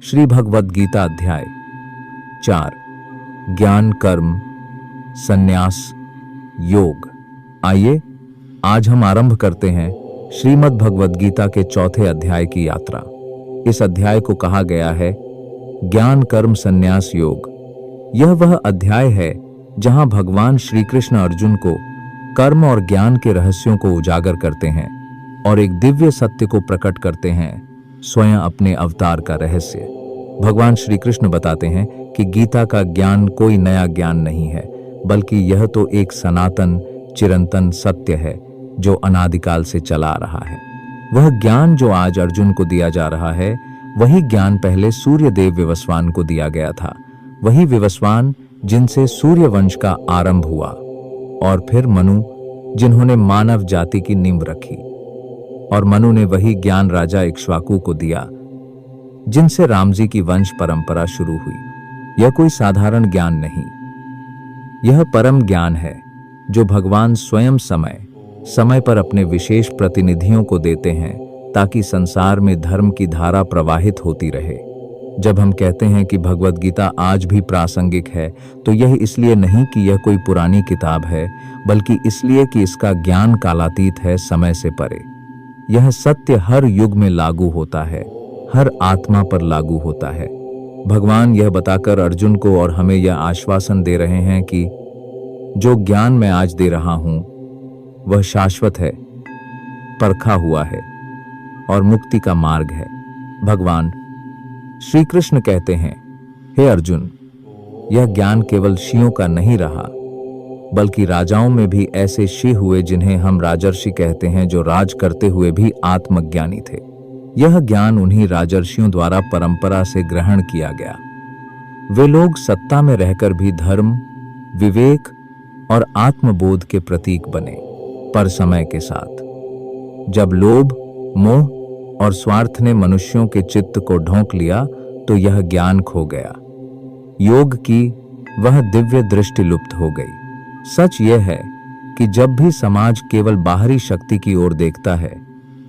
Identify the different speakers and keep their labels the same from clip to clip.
Speaker 1: श्री भगवद गीता अध्याय 4 ज्ञान कर्म संन्यास योग। आइए आज हम आरंभ करते हैं श्रीमद् भगवद गीता के चौथे अध्याय की यात्रा। इस अध्याय को कहा गया है ज्ञान कर्म संन्यास योग। यह वह अध्याय है जहां भगवान श्री कृष्ण अर्जुन को कर्म और ज्ञान के रहस्यों को उजागर करते हैं और एक दिव्य सत्य को प्रकट करते हैं, स्वयं अपने अवतार का रहस्य। भगवान श्री कृष्ण बताते हैं कि गीता का ज्ञान कोई नया ज्ञान नहीं है, बल्कि यह तो एक सनातन चिरंतन सत्य है जो अनादिकाल से चला आ रहा है। वह ज्ञान जो आज अर्जुन को दिया जा रहा है, वही ज्ञान पहले सूर्यदेव विवस्वान को दिया गया था। वही विवस्वान जिनसे सूर्य वंश का आरंभ हुआ, और फिर मनु जिन्होंने मानव जाति की नींव रखी, और मनु ने वही ज्ञान राजा इक्ष्वाकु को दिया जिनसे रामजी की वंश परंपरा शुरू हुई। यह कोई साधारण ज्ञान नहीं, यह परम ज्ञान है जो भगवान स्वयं समय पर अपने विशेष प्रतिनिधियों को देते हैं ताकि संसार में धर्म की धारा प्रवाहित होती रहे। जब हम कहते हैं कि भगवद गीता आज भी प्रासंगिक है, तो यह इसलिए नहीं कि यह कोई पुरानी किताब है, बल्कि इसलिए कि इसका ज्ञान कालातीत है, समय से परे। यह सत्य हर युग में लागू होता है, हर आत्मा पर लागू होता है। भगवान यह बताकर अर्जुन को और हमें यह आश्वासन दे रहे हैं कि जो ज्ञान मैं आज दे रहा हूं वह शाश्वत है, परखा हुआ है और मुक्ति का मार्ग है। भगवान श्री कृष्ण कहते हैं, हे अर्जुन, यह ज्ञान केवल ऋषियों का नहीं रहा, बल्कि राजाओं में भी ऐसे ऋषि हुए जिन्हें हम राजर्षि कहते हैं, जो राज करते हुए भी आत्मज्ञानी थे। यह ज्ञान उन्हीं राजर्षियों द्वारा परंपरा से ग्रहण किया गया। वे लोग सत्ता में रहकर भी धर्म, विवेक और आत्मबोध के प्रतीक बने, पर समय के साथ जब लोभ, मोह और स्वार्थ ने मनुष्यों के चित्त को ढोंक लिया, तो यह ज्ञान खो गया। योग की वह दिव्य दृष्टि लुप्त हो गई। सच यह है कि जब भी समाज केवल बाहरी शक्ति की ओर देखता है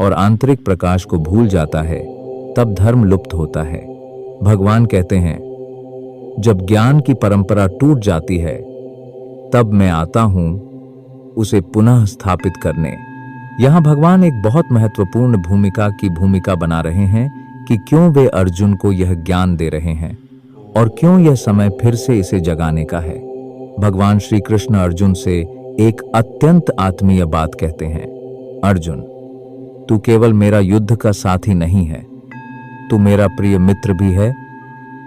Speaker 1: और आंतरिक प्रकाश को भूल जाता है, तब धर्म लुप्त होता है। भगवान कहते हैं, जब ज्ञान की परंपरा टूट जाती है, तब मैं आता हूं उसे पुनः स्थापित करने। यहां भगवान एक बहुत महत्वपूर्ण भूमिका बना रहे हैं कि क्यों वे अर्जुन को यह ज्ञान दे रहे हैं और क्यों यह समय फिर से इसे जगाने का है। भगवान श्री कृष्ण अर्जुन से एक अत्यंत आत्मीय बात कहते हैं, अर्जुन, तू केवल मेरा युद्ध का साथी नहीं है, तू मेरा प्रिय मित्र भी है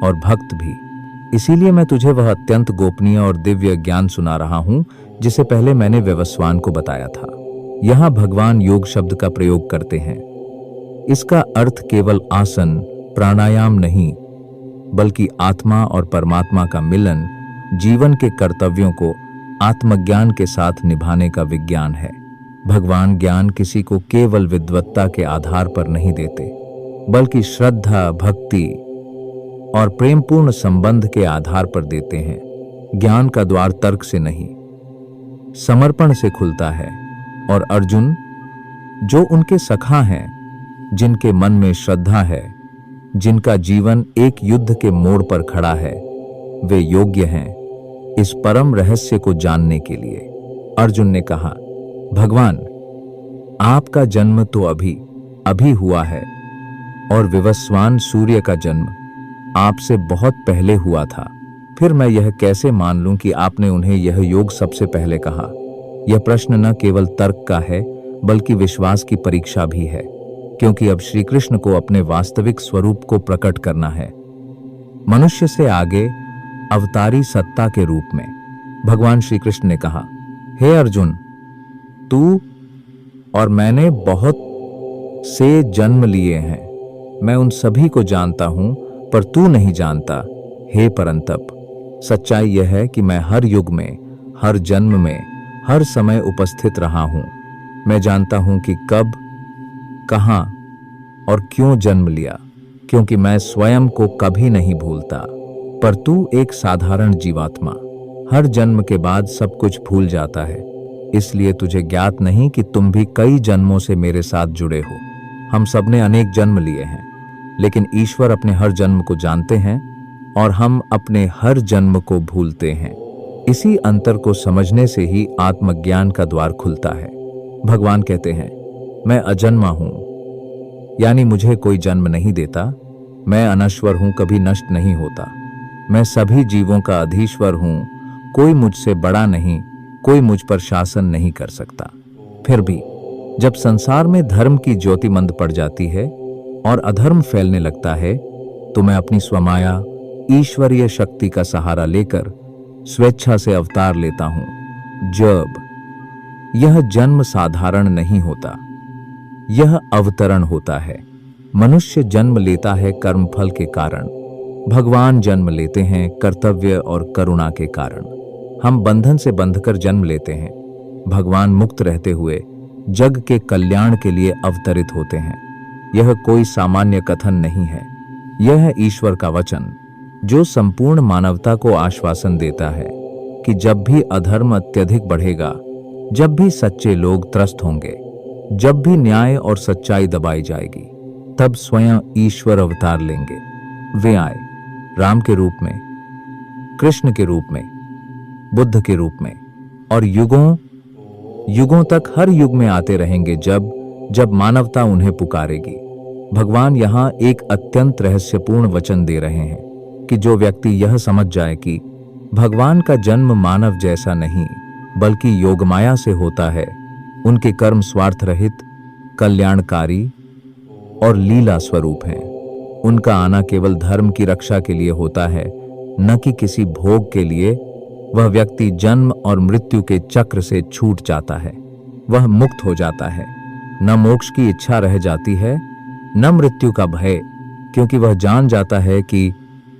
Speaker 1: और भक्त भी। इसीलिए मैं तुझे वह अत्यंत गोपनीय और दिव्य ज्ञान सुना रहा हूं जिसे पहले मैंने विवस्वान को बताया था। यहां भगवान योग शब्द का प्रयोग करते हैं। इसका अर्थ केवल आसन, प्राणायाम नहीं, बल्कि आत्मा और परमात्मा का मिलन, जीवन के कर्तव्यों को आत्मज्ञान के साथ निभाने का विज्ञान है। भगवान ज्ञान किसी को केवल विद्वत्ता के आधार पर नहीं देते, बल्कि श्रद्धा, भक्ति और प्रेमपूर्ण संबंध के आधार पर देते हैं। ज्ञान का द्वार तर्क से नहीं, समर्पण से खुलता है, और अर्जुन, जो उनके सखा हैं, जिनके मन में श्रद्धा है, जिनका जीवन एक युद्ध के मोड़ पर खड़ा है, वे योग्य हैं इस परम रहस्य को जानने के लिए। अर्जुन ने कहा, भगवान, आपका जन्म तो अभी हुआ है, और विवस्वान सूर्य का जन्म आपसे बहुत पहले हुआ था। फिर मैं यह कैसे मान लूं कि आपने उन्हें यह योग सबसे पहले कहा? यह प्रश्न न केवल तर्क का है, बल्कि विश्वास की परीक्षा भी है, क्योंकि अब श्री कृष्ण को अपने वास्तविक स्वरूप को प्रकट करना है, मनुष्य से आगे अवतारी सत्ता के रूप में। भगवान श्री कृष्ण ने कहा, हे अर्जुन, तू और मैंने बहुत से जन्म लिए हैं, मैं उन सभी को जानता हूं, पर तू नहीं जानता। हे परंतप, सच्चाई यह है कि मैं हर युग में, हर जन्म में, हर समय उपस्थित रहा हूं। मैं जानता हूं कि कब, कहां और क्यों जन्म लिया, क्योंकि मैं स्वयं को कभी नहीं भूलता। पर तू एक साधारण जीवात्मा, हर जन्म के बाद सब कुछ भूल जाता है, इसलिए तुझे ज्ञात नहीं कि तुम भी कई जन्मों से मेरे साथ जुड़े हो। हम सबने अनेक जन्म लिए हैं, लेकिन ईश्वर अपने हर जन्म को जानते हैं और हम अपने हर जन्म को भूलते हैं। इसी अंतर को समझने से ही आत्मज्ञान का द्वार खुलता है। भगवान कहते हैं, मैं अजन्मा हूं, यानी मुझे कोई जन्म नहीं देता। मैं अनश्वर हूं, कभी नष्ट नहीं होता। मैं सभी जीवों का अधीश्वर हूं, कोई मुझसे बड़ा नहीं, कोई मुझ पर शासन नहीं कर सकता। फिर भी जब संसार में धर्म की ज्योति मंद पड़ जाती है और अधर्म फैलने लगता है, तो मैं अपनी स्वमाया ईश्वरीय शक्ति का सहारा लेकर स्वेच्छा से अवतार लेता हूं। जब यह जन्म साधारण नहीं होता, यह अवतरण होता है। मनुष्य जन्म लेता है कर्मफल के कारण, भगवान जन्म लेते हैं कर्तव्य और करुणा के कारण। हम बंधन से बंधकर जन्म लेते हैं, भगवान मुक्त रहते हुए जग के कल्याण के लिए अवतरित होते हैं। यह कोई सामान्य कथन नहीं है, यह है ईश्वर का वचन, जो संपूर्ण मानवता को आश्वासन देता है कि जब भी अधर्म अत्यधिक बढ़ेगा, जब भी सच्चे लोग त्रस्त होंगे, जब भी न्याय और सच्चाई दबाई जाएगी, तब स्वयं ईश्वर अवतार लेंगे। वे आए राम के रूप में, कृष्ण के रूप में, बुद्ध के रूप में, और युगों युगों तक हर युग में आते रहेंगे जब मानवता उन्हें पुकारेगी। भगवान यहाँ एक अत्यंत रहस्यपूर्ण वचन दे रहे हैं कि जो व्यक्ति यह समझ जाए कि भगवान का जन्म मानव जैसा नहीं बल्कि योगमाया से होता है, उनके कर्म स्वार्थ रहित, कल्याणकारी और लीला स्वरूप हैं। उनका आना केवल धर्म की रक्षा के लिए होता है, न कि किसी भोग के लिए। वह व्यक्ति जन्म और मृत्यु के चक्र से छूट जाता है, वह मुक्त हो जाता है। न मोक्ष की इच्छा रह जाती है, न मृत्यु का भय, क्योंकि वह जान जाता है कि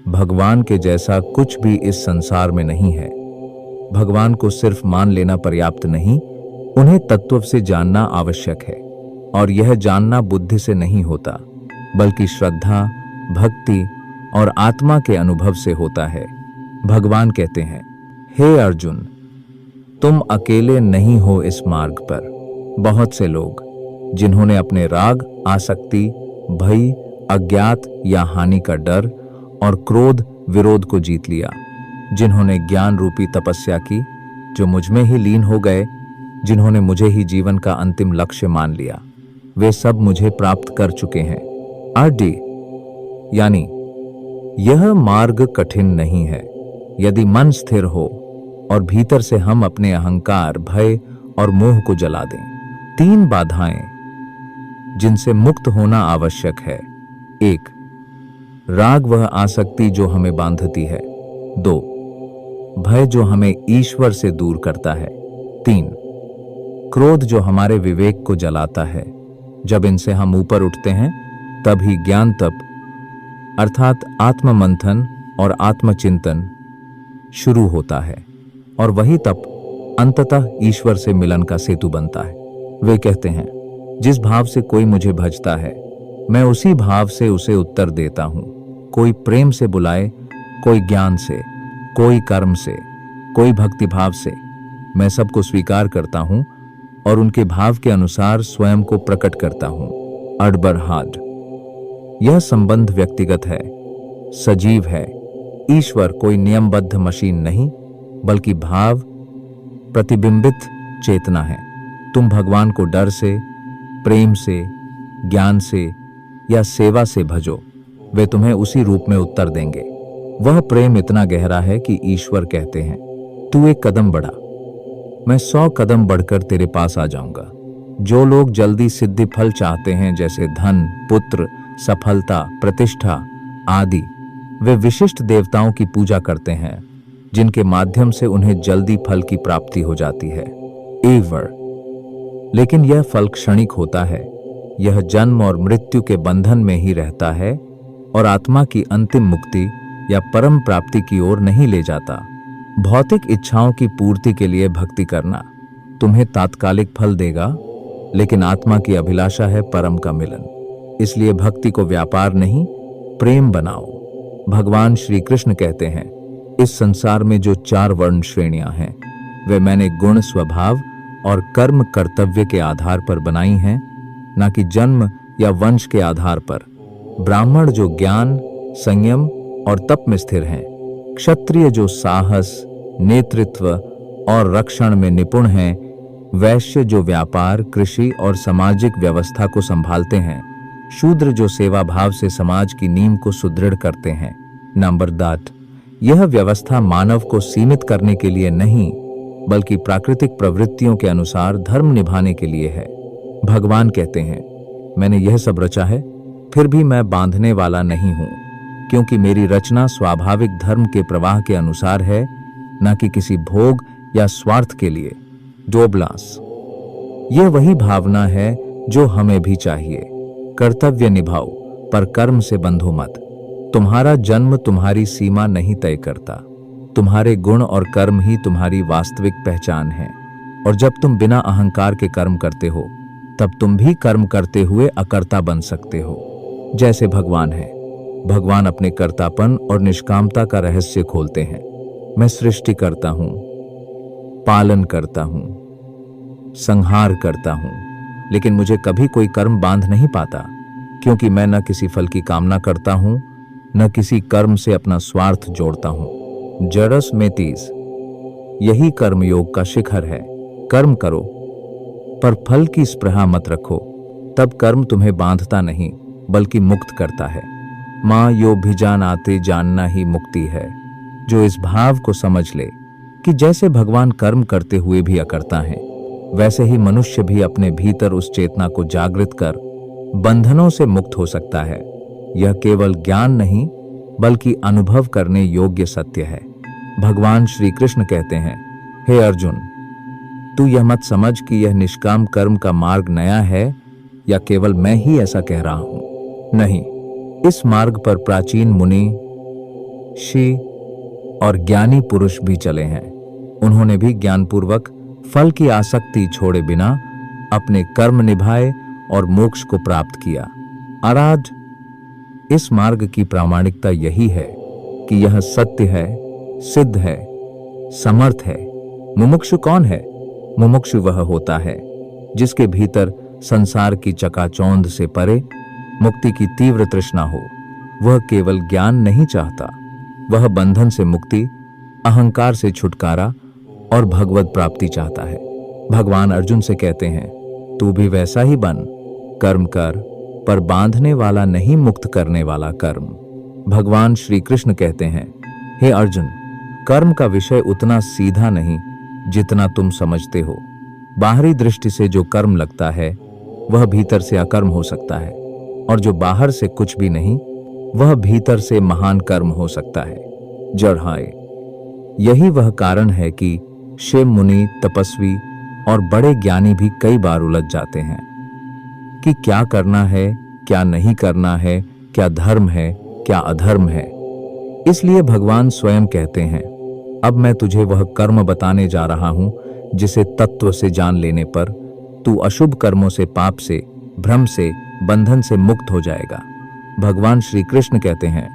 Speaker 1: भगवान के जैसा कुछ भी इस संसार में नहीं है। भगवान को सिर्फ मान लेना पर्याप्त नहीं, उन्हें तत्व से जानना आवश्यक है। और यह जानना बुद्धि से नहीं होता, बल्कि श्रद्धा, भक्ति और आत्मा के अनुभव से होता है। भगवान कहते हैं, हे अर्जुन, तुम अकेले नहीं हो इस मार्ग पर। बहुत से लोग जिन्होंने अपने राग, आसक्ति, भय, अज्ञात या हानि का डर और क्रोध, विरोध को जीत लिया, जिन्होंने ज्ञान रूपी तपस्या की, जो मुझ में ही लीन हो गए, जिन्होंने मुझे ही जीवन का अंतिम लक्ष्य मान लिया, वे सब मुझे प्राप्त कर चुके हैं। आरडी यानी यह मार्ग कठिन नहीं है, यदि मन स्थिर हो और भीतर से हम अपने अहंकार, भय और मोह को जला दें। 3 बाधाएं जिनसे मुक्त होना आवश्यक है। 1. राग वह आसक्ति जो हमें बांधती है। 2. भय जो हमें ईश्वर से दूर करता है। 3. क्रोध जो हमारे विवेक को जलाता है। जब इनसे हम ऊपर उठते हैं, तभी ज्ञान तप अर्थात आत्ममंथन और आत्मचिंतन शुरू होता है, और वही तप अंततः ईश्वर से मिलन का सेतु बनता है। वे कहते हैं, जिस भाव से कोई मुझे भजता है, मैं उसी भाव से उसे उत्तर देता हूं। कोई प्रेम से बुलाए, कोई ज्ञान से, कोई कर्म से, कोई भक्ति भाव से, मैं सबको स्वीकार करता हूं और उनके भाव के अनुसार स्वयं को प्रकट करता हूं। अडबरहाड यह संबंध व्यक्तिगत है, सजीव है। ईश्वर कोई नियमबद्ध मशीन नहीं, बल्कि भाव प्रतिबिंबित चेतना है। तुम भगवान को डर से, प्रेम से, ज्ञान से या सेवा से भजो, वे तुम्हें उसी रूप में उत्तर देंगे। वह प्रेम इतना गहरा है कि ईश्वर कहते हैं, तू 1 कदम बढ़ा, मैं 100 कदम बढ़कर तेरे पास आ जाऊंगा। जो लोग जल्दी सिद्धि फल चाहते हैं, जैसे धन, पुत्र, सफलता, प्रतिष्ठा आदि, वे विशिष्ट देवताओं की पूजा करते हैं, जिनके माध्यम से उन्हें जल्दी फल की प्राप्ति हो जाती है। लेकिन यह फल क्षणिक होता है, यह जन्म और मृत्यु के बंधन में ही रहता है और आत्मा की अंतिम मुक्ति या परम प्राप्ति की ओर नहीं ले जाता। भौतिक इच्छाओं की पूर्ति के लिए भक्ति करना तुम्हें तात्कालिक फल देगा, लेकिन आत्मा की अभिलाषा है परम का मिलन। इसलिए भक्ति को व्यापार नहीं, प्रेम बनाओ। भगवान श्री कृष्ण कहते हैं, इस संसार में जो 4 वर्ण श्रेणियां हैं, वे मैंने गुण, स्वभाव और कर्म कर्तव्य के आधार पर बनाई हैं, न कि जन्म या वंश के आधार पर। ब्राह्मण जो ज्ञान, संयम और तप में स्थिर हैं, क्षत्रिय जो साहस, नेतृत्व और रक्षण में निपुण हैं, वैश्य जो व्यापार, कृषि और सामाजिक व्यवस्था को संभालते हैं, शूद्र जो सेवा भाव से समाज की नींव को सुदृढ़ करते हैं। नंबर 8, यह व्यवस्था मानव को सीमित करने के लिए नहीं, बल्कि प्राकृतिक प्रवृत्तियों के अनुसार धर्म निभाने के लिए है। भगवान कहते हैं, मैंने यह सब रचा है, फिर भी मैं बांधने वाला नहीं हूं, क्योंकि मेरी रचना स्वाभाविक धर्म के प्रवाह के अनुसार है, न कि किसी भोग या स्वार्थ के लिए। डोबलास, यह वही भावना है जो हमें भी चाहिए। कर्तव्य निभाओ, पर कर्म से बंधो मत। तुम्हारा जन्म तुम्हारी सीमा नहीं तय करता। तुम्हारे गुण और कर्म ही तुम्हारी वास्तविक पहचान है। और जब तुम बिना अहंकार के कर्म करते हो, तब तुम भी कर्म करते हुए अकर्ता बन सकते हो, जैसे भगवान है। भगवान अपने कर्तापन और निष्कामता का रहस्य खोलते हैं। मैं सृष्टि करता हूं, पालन करता हूं, संहार करता हूं, लेकिन मुझे कभी कोई कर्म बांध नहीं पाता, क्योंकि मैं न किसी फल की कामना करता हूं, न किसी कर्म से अपना स्वार्थ जोड़ता हूं। जरस में 30, यही कर्मयोग का शिखर है। कर्म करो, पर फल की स्पृहा मत रखो, तब कर्म तुम्हें बांधता नहीं, बल्कि मुक्त करता है। मां यो भिजान आते जानना ही मुक्ति है। जो इस भाव को समझ ले कि जैसे भगवान कर्म करते हुए भी अकर्ता हैं, वैसे ही मनुष्य भी अपने भीतर उस चेतना को जागृत कर बंधनों से मुक्त हो सकता है। यह केवल ज्ञान नहीं, बल्कि अनुभव करने योग्य सत्य है। भगवान श्री कृष्ण कहते हैं, हे अर्जुन, तू यह मत समझ कि यह निष्काम कर्म का मार्ग नया है या केवल मैं ही ऐसा कह रहा हूं। नहीं, इस मार्ग पर प्राचीन मुनि, ऋषि और ज्ञानी पुरुष भी चले हैं। उन्होंने भी ज्ञानपूर्वक फल की आसक्ति छोड़े बिना अपने कर्म निभाए और मोक्ष को प्राप्त किया। आराध, इस मार्ग की प्रामाणिकता यही है कि यह सत्य है, सिद्ध है, समर्थ है। मुमुक्षु कौन है? मुमुक्षु वह होता है जिसके भीतर संसार की चकाचौंध से परे मुक्ति की तीव्र तृष्णा हो। वह केवल ज्ञान नहीं चाहता, वह बंधन से मुक्ति, अहंकार से छुटकारा और भगवत प्राप्ति चाहता है। भगवान अर्जुन से कहते हैं, तू भी वैसा ही बन। कर्म कर, पर बांधने वाला नहीं, मुक्त करने वाला कर्म। भगवान श्री कृष्ण कहते हैं, हे अर्जुन, कर्म का विषय उतना सीधा नहीं जितना तुम समझते हो। बाहरी दृष्टि से जो कर्म लगता है, वह भीतर से अकर्म हो सकता है, और जो बाहर से कुछ भी नहीं, वह भीतर से महान कर्म हो सकता है। जड़हाय, यही वह कारण है कि शिव मुनि, तपस्वी और बड़े ज्ञानी भी कई बार उलझ जाते हैं कि क्या करना है, क्या नहीं करना है, क्या धर्म है, क्या अधर्म है। इसलिए भगवान स्वयं कहते हैं, अब मैं तुझे वह कर्म बताने जा रहा हूं जिसे तत्व से जान लेने पर तू अशुभ कर्मों से, पाप से, भ्रम से, बंधन से मुक्त हो जाएगा। भगवान श्री कृष्ण कहते हैं,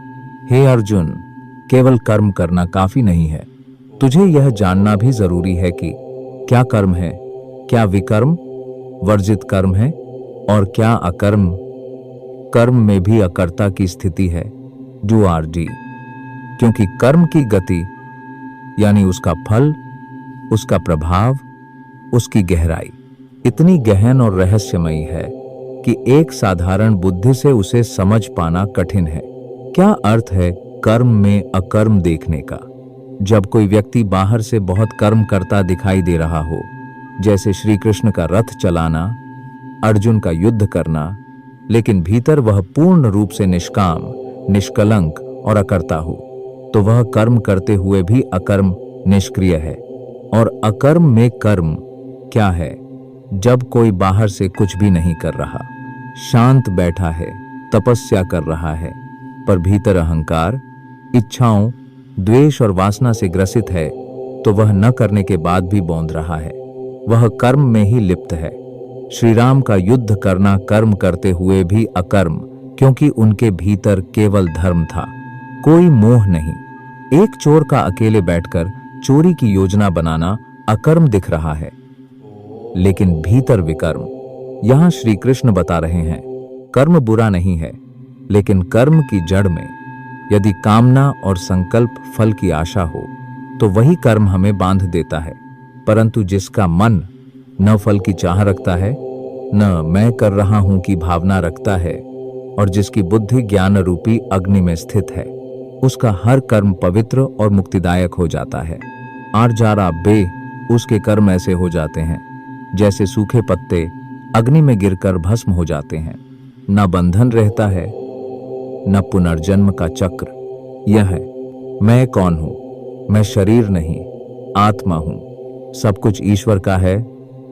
Speaker 1: हे अर्जुन, केवल कर्म करना काफी नहीं है, तुझे यह जानना भी जरूरी है कि क्या कर्म है, क्या विकर्म वर्जित कर्म है और क्या अकर्म कर्म में भी अकर्ता की स्थिति है। डू आर डी, क्योंकि कर्म की गति यानी उसका फल, उसका प्रभाव, उसकी गहराई इतनी गहन और रहस्यमयी है कि एक साधारण बुद्धि से उसे समझ पाना कठिन है। क्या अर्थ है कर्म में अकर्म देखने का? जब कोई व्यक्ति बाहर से बहुत कर्म करता दिखाई दे रहा हो, जैसे श्री कृष्ण का रथ चलाना, अर्जुन का युद्ध करना, लेकिन भीतर वह पूर्ण रूप से निष्काम, निष्कलंक और अकर्ता हो, तो वह कर्म करते हुए भी अकर्म, निष्क्रिय है। और अकर्म में कर्म क्या है? जब कोई बाहर से कुछ भी नहीं कर रहा, शांत बैठा है, तपस्या कर रहा है, पर भीतर अहंकार, इच्छाओं, द्वेष और वासना से ग्रसित है, तो वह न करने के बाद भी बौंध रहा है, वह कर्म में ही लिप्त है। श्री राम का युद्ध करना कर्म करते हुए भी अकर्म, क्योंकि उनके भीतर केवल धर्म था, कोई मोह नहीं। एक चोर का अकेले बैठकर चोरी की योजना बनाना अकर्म दिख रहा है, लेकिन भीतर विकर्म। यहां श्री कृष्ण बता रहे हैं, कर्म बुरा नहीं है, लेकिन कर्म की जड़ में यदि कामना और संकल्प फल की आशा हो तो वही कर्म हमें बांध देता है। परंतु जिसका मन न फल की चाह रखता है, न मैं कर रहा हूं की भावना रखता है, और जिसकी बुद्धि ज्ञान रूपी अग्नि में स्थित है, उसका हर कर्म पवित्र और मुक्तिदायक हो जाता है। आरजारा बे उसके कर्म ऐसे हो जाते हैं जैसे सूखे पत्ते अग्नि में गिरकर भस्म हो जाते हैं। न बंधन रहता है, न पुनर्जन्म का चक्र। यह है, मैं कौन हूं? मैं शरीर नहीं, आत्मा हूं। सब कुछ ईश्वर का है,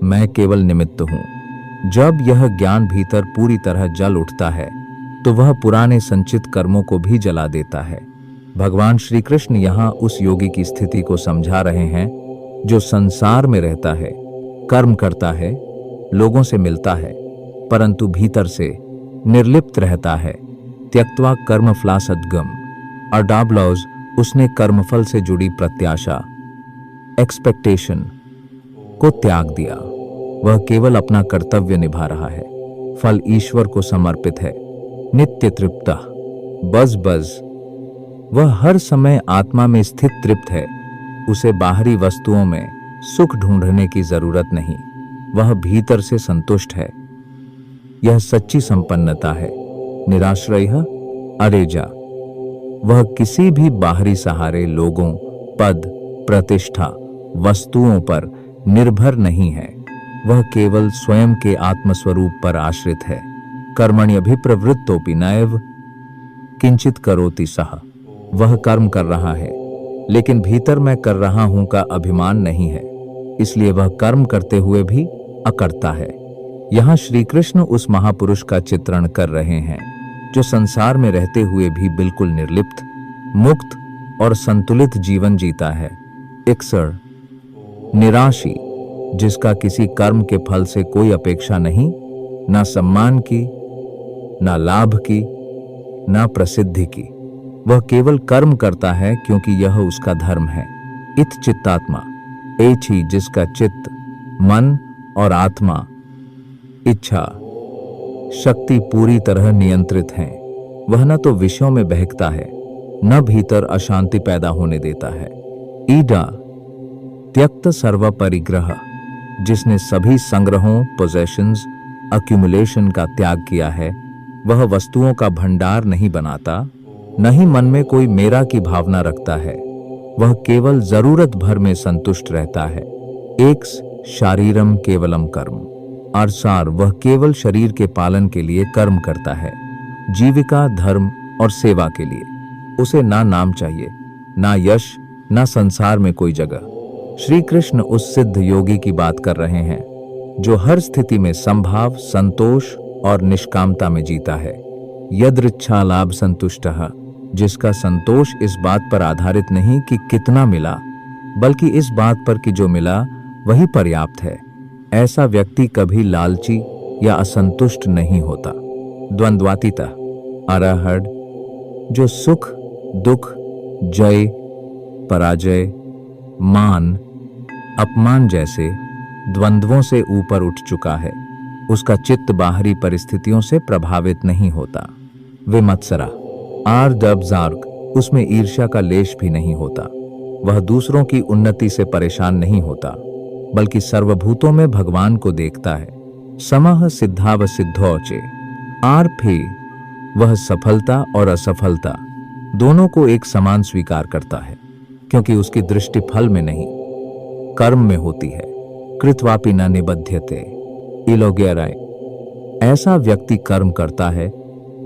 Speaker 1: मैं केवल निमित्त हूं। जब यह ज्ञान भीतर पूरी तरह जल उठता है तो वह पुराने संचित कर्मों को भी जला देता है। भगवान श्री कृष्ण यहाँ उस योगी की स्थिति को समझा रहे हैं जो संसार में रहता है, कर्म करता है, लोगों से मिलता है, परंतु भीतर से निर्लिप्त रहता है। त्यक्त्वा कर्मफला सद्गम अडाब्लॉज उसने कर्मफल से जुड़ी प्रत्याशा, एक्सपेक्टेशन को त्याग दिया। वह केवल अपना कर्तव्य निभा रहा है, फल ईश्वर को समर्पित है। नित्य तृप्त बस बस वह हर समय आत्मा में स्थित तृप्त है। उसे बाहरी वस्तुओं में सुख ढूंढने की जरूरत नहीं, वह भीतर से संतुष्ट है। यह सच्ची संपन्नता है। निराश्रय अरेजा वह किसी भी बाहरी सहारे, लोगों, पद, प्रतिष्ठा, वस्तुओं पर निर्भर नहीं है। वह केवल स्वयं के आत्मस्वरूप पर आश्रित है। कर्मण्यभिप्रवृत्तोपि नैव किंचित करोति सः वह कर्म कर रहा है, लेकिन भीतर मैं कर रहा हूं का अभिमान नहीं है, इसलिए वह कर्म करते हुए भी अकर्ता है। यहां श्री कृष्ण उस महापुरुष का चित्रण कर रहे हैं जो संसार में रहते हुए भी बिल्कुल निर्लिप्त, मुक्त और संतुलित जीवन जीता है। इक्सर निराशी जिसका किसी कर्म के फल से कोई अपेक्षा नहीं, ना सम्मान की, ना लाभ की, ना प्रसिद्धि की। वह केवल कर्म करता है क्योंकि यह उसका धर्म है। इत चित्तात्मा एची जिसका चित्त, मन और आत्मा, इच्छा, शक्ति पूरी तरह नियंत्रित हैं। वह न तो विषयों में बहकता है, न भीतर अशांति पैदा होने देता है। ईडा त्यक्त सर्व परिग्रह जिसने सभी संग्रहों, पोजेशंस, अक्यूमुलेशन का त्याग किया है, वह वस्तुओं का भंडार नहीं बनाता, न ही मन में कोई मेरा की भावना रखता है। वह केवल जरूरत भर में संतुष्ट रहता है। एक शारीरम केवलम कर्म अरसार वह केवल शरीर के पालन के लिए कर्म करता है, जीविका, धर्म और सेवा के लिए। उसे ना नाम चाहिए, ना यश, ना संसार में कोई जगह। श्री कृष्ण उस सिद्ध योगी की बात कर रहे हैं जो हर स्थिति में संभाव, संतोष और निष्कामता में जीता है। यदृच्छा लाभ संतुष्टः जिसका संतोष इस बात पर आधारित नहीं कि कितना मिला, बल्कि इस बात पर कि जो मिला वही पर्याप्त है। ऐसा व्यक्ति कभी लालची या असंतुष्ट नहीं होता। द्वंद्वातीता अरहड़ जो सुख, दुख, जय, पराजय, मान, अपमान जैसे द्वंद्वों से ऊपर उठ चुका है, उसका चित्त बाहरी परिस्थितियों से प्रभावित नहीं होता। विमत्सरा आर्दब्जार्ग उसमें ईर्ष्या का लेश भी नहीं होता। वह दूसरों की उन्नति से परेशान नहीं होता, बल्कि सर्वभूतों में भगवान को देखता है। समः सिद्धाव सिद्धौचे आर्फे वह सफलता और असफलता दोनों को एक समान स्वीकार करता है, क्योंकि उसकी दृष्टि फल में नहीं, कर्म में होती है। कृत्वापि न निबध्यते इलोगेराय ऐसा व्यक्ति कर्म करता है,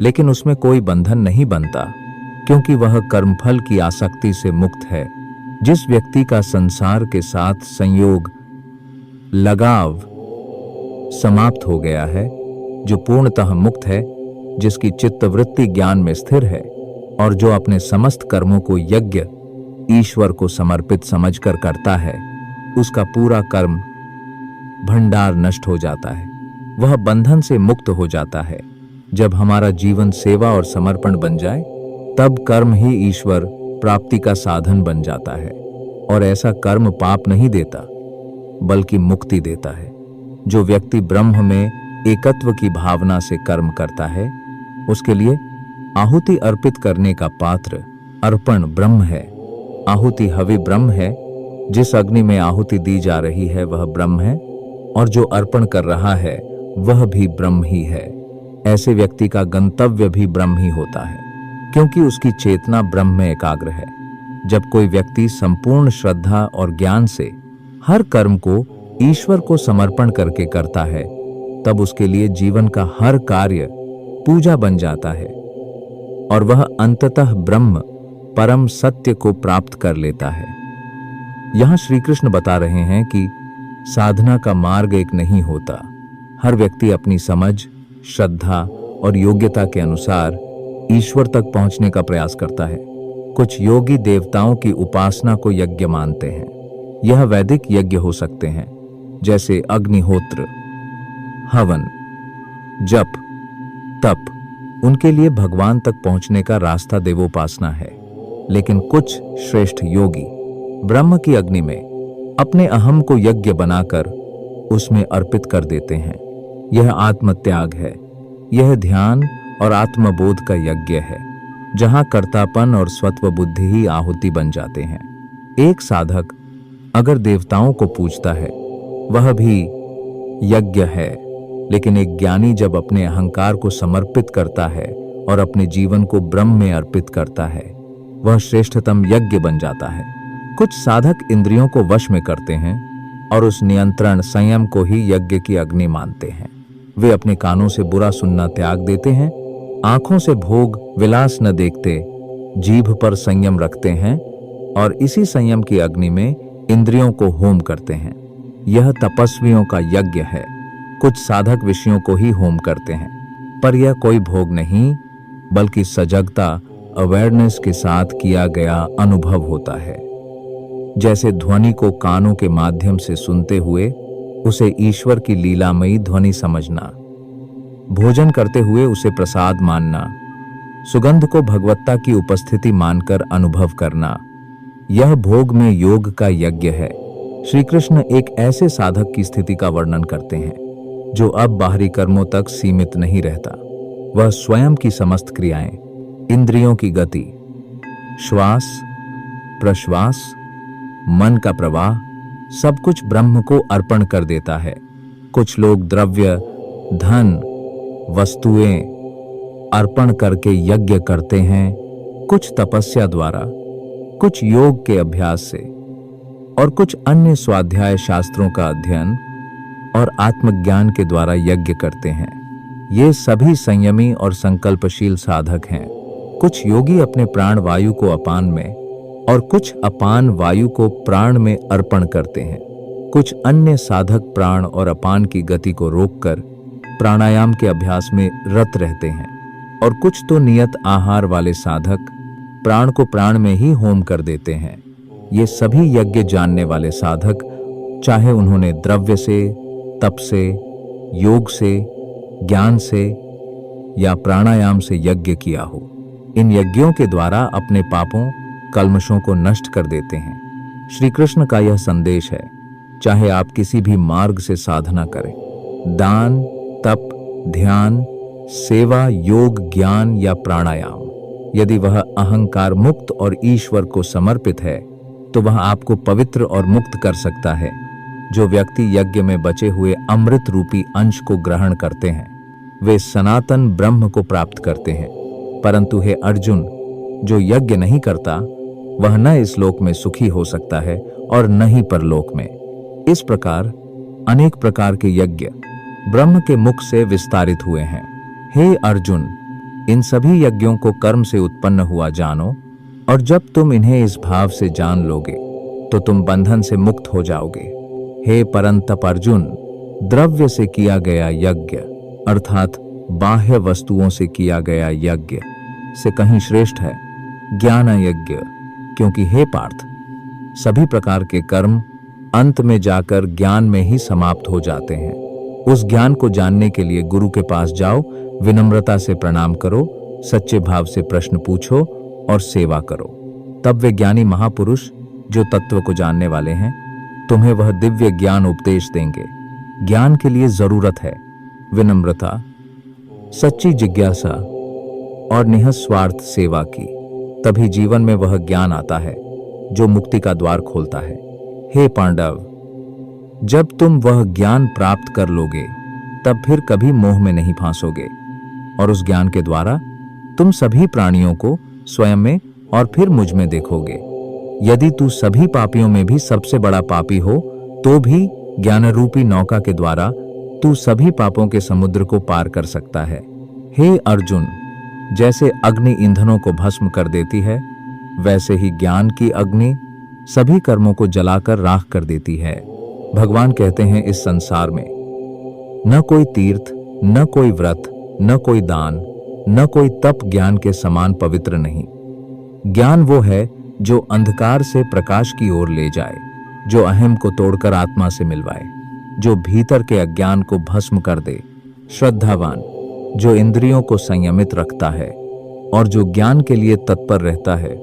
Speaker 1: लेकिन उसमें कोई बंधन नहीं बनता, क्योंकि वह कर्मफल की आसक्ति से मुक्त है। जिस व्यक्ति का संसार के साथ संयोग, लगाव समाप्त हो गया है, जो पूर्णतः मुक्त है, जिसकी चित्तवृत्ति ज्ञान में स्थिर है और जो अपने समस्त कर्मों को यज्ञ ईश्वर को समर्पित समझकर करता है, उसका पूरा कर्म भंडार नष्ट हो जाता है। वह बंधन से मुक्त हो जाता है। जब हमारा जीवन सेवा और समर्पण बन जाए, तब कर्म ही ईश्वर प्राप्ति का साधन बन जाता है। और ऐसा कर्म पाप नहीं देता, बल्कि मुक्ति देता है। जो व्यक्ति ब्रह्म में एकत्व की भावना से कर्म करता है, उसके लिए आहुति अर्पित करने का पात्र अर्पण ब्रह्म है। आहुति हवि ब्रह्म है। जिस अग्नि में आहुति दी जा रही है वह ब्रह्म है, और जो अर्पण कर रहा है वह भी ब्रह्म ही है। ऐसे व्यक्ति का गंतव्य भी ब्रह्म ही होता है, क्योंकि उसकी चेतना ब्रह्म में एकाग्र है। जब कोई व्यक्ति संपूर्ण श्रद्धा और ज्ञान से हर कर्म को ईश्वर को समर्पण करके करता है, तब उसके लिए जीवन का हर कार्य पूजा बन जाता है और वह अंततः ब्रह्म परम सत्य को प्राप्त कर लेता है। यहां श्री कृष्ण बता रहे हैं कि साधना का मार्ग एक नहीं होता। हर व्यक्ति अपनी समझ, श्रद्धा और योग्यता के अनुसार ईश्वर तक पहुंचने का प्रयास करता है। कुछ योगी देवताओं की उपासना को यज्ञ मानते हैं। यह वैदिक यज्ञ हो सकते हैं, जैसे अग्निहोत्र, हवन, जप, तप। उनके लिए भगवान तक पहुंचने का रास्ता देवोपासना है। लेकिन कुछ श्रेष्ठ योगी ब्रह्म की अग्नि में अपने अहम को यज्ञ बनाकर उसमें अर्पित कर देते हैं। यह आत्मत्याग है। यह ध्यान और आत्मबोध का यज्ञ है, जहां कर्तापन और स्वत्व बुद्धि ही आहुति बन जाते हैं। एक साधक अगर देवताओं को पूजता है वह भी यज्ञ है, लेकिन एक ज्ञानी जब अपने अहंकार को समर्पित करता है और अपने जीवन को ब्रह्म में अर्पित करता है, वह श्रेष्ठतम यज्ञ बन जाता है। कुछ साधक इंद्रियों को वश में करते हैं और उस नियंत्रण संयम को ही यज्ञ की अग्नि मानते हैं। वे अपने कानों से बुरा सुनना त्याग देते हैं, आंखों से भोग विलास न देखते, जीभ पर संयम रखते हैं और इसी संयम की अग्नि में इंद्रियों को होम करते हैं। यह तपस्वियों का यज्ञ है। कुछ साधक विषयों को ही होम करते हैं, पर यह कोई भोग नहीं, बल्कि सजगता, अवेयरनेस के साथ किया गया अनुभव होता है। जैसे ध्वनि को कानों के माध्यम से सुनते हुए उसे ईश्वर की लीलामयी ध्वनि समझना, भोजन करते हुए उसे प्रसाद मानना, सुगंध को भगवत्ता की उपस्थिति मानकर अनुभव करना, यह भोग में योग का यज्ञ है। श्री कृष्ण एक ऐसे साधक की स्थिति का वर्णन करते हैं जो अब बाहरी कर्मों तक सीमित नहीं रहता। वह स्वयं की समस्त क्रियाएं, इंद्रियों की गति, श्वास, प्रश्वास, मन का प्रवाह, सब कुछ ब्रह्म को अर्पण कर देता है। कुछ लोग द्रव्य, धन, वस्तुएं अर्पण करके यज्ञ करते हैं, कुछ तपस्या द्वारा, कुछ योग के अभ्यास से और कुछ अन्य स्वाध्याय शास्त्रों का अध्ययन और आत्मज्ञान के द्वारा यज्ञ करते हैं। ये सभी संयमी और संकल्पशील साधक हैं। कुछ योगी अपने प्राण वायु को अपान में और कुछ अपान वायु को प्राण में अर्पण करते हैं। कुछ अन्य साधक प्राण और अपान की गति को रोककर प्राणायाम के अभ्यास में रत रहते हैं, और कुछ तो नियत आहार वाले साधक प्राण को प्राण में ही होम कर देते हैं। ये सभी यज्ञ जानने वाले साधक, चाहे उन्होंने द्रव्य से, तप से, योग से, ज्ञान से या प्राणायाम से यज्ञ किया हो, इन यज्ञों के द्वारा अपने पापों, कल्मशों को नष्ट कर देते हैं। श्री कृष्ण का यह संदेश है, चाहे आप किसी भी मार्ग से साधना करें, दान, तप, ध्यान, सेवा, योग, ज्ञान या प्राणायाम, यदि वह अहंकार मुक्त और ईश्वर को समर्पित है तो वह आपको पवित्र और मुक्त कर सकता है। जो व्यक्ति यज्ञ में बचे हुए अमृत रूपी अंश को ग्रहण करते हैं, वे सनातन ब्रह्म को प्राप्त करते हैं। परंतु हे अर्जुन, जो यज्ञ नहीं करता वह न इस लोक में सुखी हो सकता है और न ही परलोक में। इस प्रकार अनेक प्रकार के यज्ञ ब्रह्म के मुख से विस्तारित हुए हैं। हे अर्जुन, इन सभी यज्ञों को कर्म से उत्पन्न हुआ जानो, और जब तुम इन्हें इस भाव से जान लोगे तो तुम बंधन से मुक्त हो जाओगे। हे परंतप अर्जुन, द्रव्य से किया गया यज्ञ अर्थात बाह्य वस्तुओं से किया गया यज्ञ से कहीं श्रेष्ठ है ज्ञान यज्ञ, क्योंकि हे पार्थ, सभी प्रकार के कर्म अंत में जाकर ज्ञान में ही समाप्त हो जाते हैं। उस ज्ञान को जानने के लिए गुरु के पास जाओ, विनम्रता से प्रणाम करो, सच्चे भाव से प्रश्न पूछो और सेवा करो। तब वे ज्ञानी महापुरुष जो तत्व को जानने वाले हैं तुम्हें वह दिव्य ज्ञान उपदेश देंगे। ज्ञान के लिए जरूरत है विनम्रता, सच्ची जिज्ञासा, और निःस्वार्थ सेवा की, तभी जीवन में वह ज्ञान आता है जो मुक्ति का द्वार खोलता है। हे पांडव, जब तुम वह ज्ञान प्राप्त कर लोगे तब फिर कभी मोह में नहीं फांसोगे, और उस ज्ञान के द्वारा तुम सभी प्राणियों को स्वयं में और फिर मुझ में देखोगे। यदि तू सभी पापियों में भी सबसे बड़ा पापी हो तो भी ज्ञान रूपी नौका के द्वारा तू सभी पापों के समुद्र को पार कर सकता है। हे अर्जुन, जैसे अग्नि ईंधनों को भस्म कर देती है, वैसे ही ज्ञान की अग्नि सभी कर्मों को जलाकर राख कर देती है। भगवान कहते हैं, इस संसार में न कोई तीर्थ, न कोई व्रत, न कोई दान, न कोई तप ज्ञान के समान पवित्र नहीं। ज्ञान वो है जो अंधकार से प्रकाश की ओर ले जाए, जो अहम को तोड़कर आत्मा से मिलवाए, जो भीतर के अज्ञान को भस्म कर दे। श्रद्धावान, जो इंद्रियों को संयमित रखता है और जो ज्ञान के लिए तत्पर रहता है,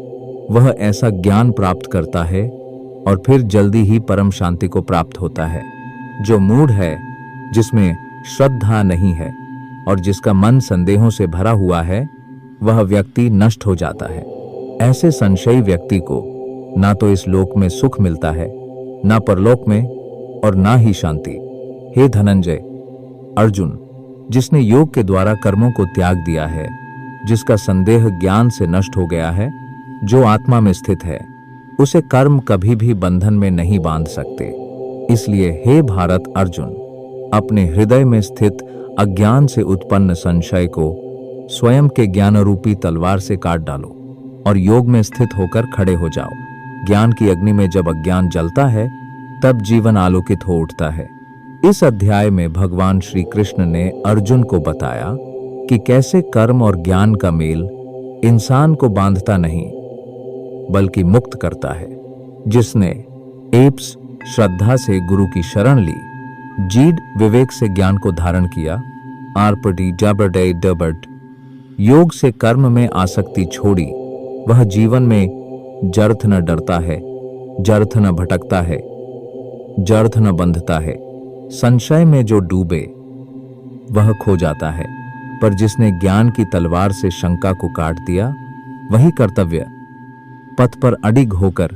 Speaker 1: वह ऐसा ज्ञान प्राप्त करता है और फिर जल्दी ही परम शांति को प्राप्त होता है। जो मूढ़ है, जिसमें श्रद्धा नहीं है और जिसका मन संदेहों से भरा हुआ है, वह व्यक्ति नष्ट हो जाता है। ऐसे संशयी व्यक्ति को ना तो इस लोक में सुख मिलता है, ना परलोक में, और ना ही शांति। हे धनंजय, अर्जुन, जिसने योग के द्वारा कर्मों को त्याग दिया है, जिसका संदेह ज्ञान से नष्ट हो गया है, जो आत्मा में स्थित है, उसे कर्म कभी भी बंधन में नहीं बांध सकते। इसलिए हे भारत अर्जुन, अपने हृदय में स्थित अज्ञान से उत्पन्न संशय को स्वयं के ज्ञान रूपी तलवार से काट डालो और योग में स्थित होकर खड़े हो जाओ। ज्ञान की अग्नि में जब अज्ञान जलता है, तब जीवन आलोकित हो उठता है। इस अध्याय में भगवान श्री कृष्ण ने अर्जुन को बताया कि कैसे कर्म और ज्ञान का मेल इंसान को बांधता नहीं बल्कि मुक्त करता है। जिसने एप्स श्रद्धा से गुरु की शरण ली, जीड विवेक से ज्ञान को धारण किया, आरपटी डबडे डबट योग से कर्म में आसक्ति छोड़ी, वह जीवन में जर्थ न डरता है, जर्थ न भटकता है, जर्थ न बंधता है। संशय में जो डूबे वह खो जाता है, पर जिसने ज्ञान की तलवार से शंका को काट दिया, वही कर्तव्य पथ पर अडिग होकर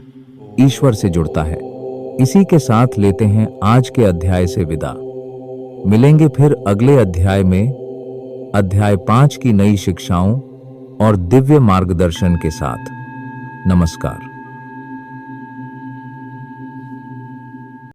Speaker 1: ईश्वर से जुड़ता है। इसी के साथ लेते हैं आज के अध्याय से विदा। मिलेंगे फिर अगले अध्याय में, अध्याय 5 की नई शिक्षाओं और दिव्य मार्गदर्शन के साथ। नमस्कार।